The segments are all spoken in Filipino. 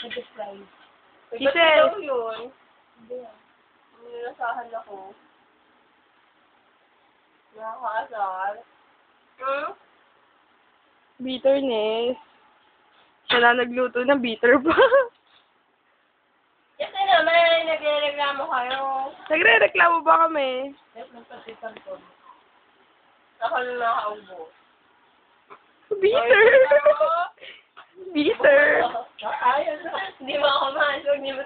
Nag-surprise. Ba't Giselle. ikaw yun? Hindi ah. Nilasahan ako. Nakakaasar. Hmm? Bitterness. Siya na nagluto ng bitter pa. Kasi naman, nagre-reklamo kayo. Nagre-reklamo ba kami? Kahit nagpasitan ko. Ako na nakaubo. Bitter. Bitter. Ayaw na. Hindi mo ako mahasog, hindi mo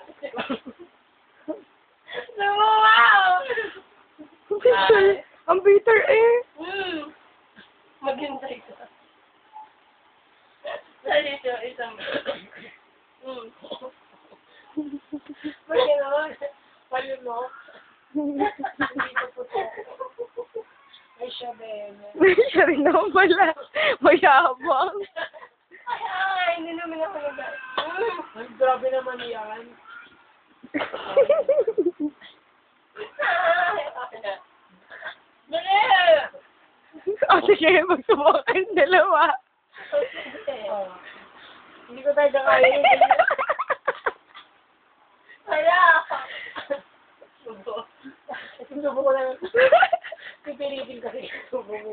wow! Bitter. Ang bitter eh. Maghintay ka. Salito, isang Bakit naman? Palo mo? Dito po to. Ay, siya, bebe. Siya rin naman pala. Mayabang. Ay, hindi naman ako Ay, grabe naman yan. Dali! O sige, magsubukan kayong dalawa. Oh. Hindi ko talaga kaya yun. Wala! Subo ko lang. Pipilitin kasi. Subo mo.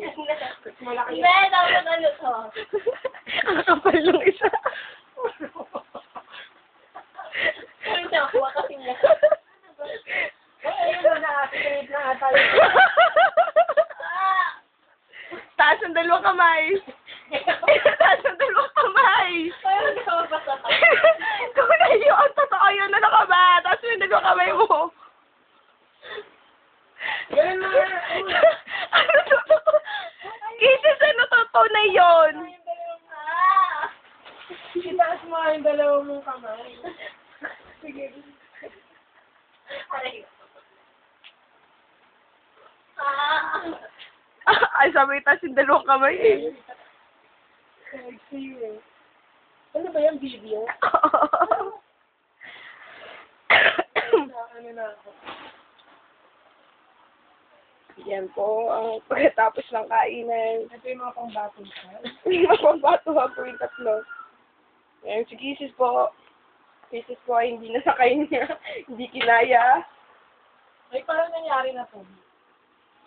Malaki. Hindi, dapat ano to? Ang kapal ng isa. Pero siya, kuha kasi niya. Ay, ayun na. Pipilit na ata yun. Taas ang dalawang kamay. Taas ang dalawang kamay. Parang hindi ko mabasa. Kung na yun, totoo yun. Ano ka ba? Taas yung dalawang kamay mo. Ganun na. Ano totoo? Kisses, ano totoo na yun? Itaas mo yung dalawa mong kamay. Sige. Aray. Ay, sabi taas yung dalawang kamay eh. Sexy eh. Ano ba yung video? Ano na ako? Yan po, ang pagkatapos ng kainan. Ito yung mga pang-battle ka. Mapambato po yung tatlo. Ayan, si Kisses po. Kisses po ay hindi na sa kanya. Hindi kinaya. Ay, parang nangyari na to.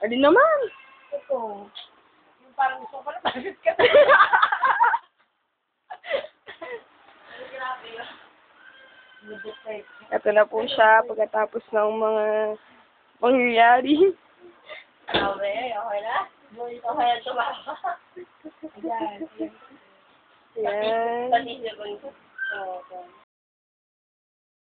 Alin naman? Ito. Yung parang gusto ko na bakit ka. Grabe yun. Ito na po siya pagkatapos ng mga pangyayari. Grabe, okay na? Okay na tumawa. Ayan. Ayan. Pati siya ko. Oo.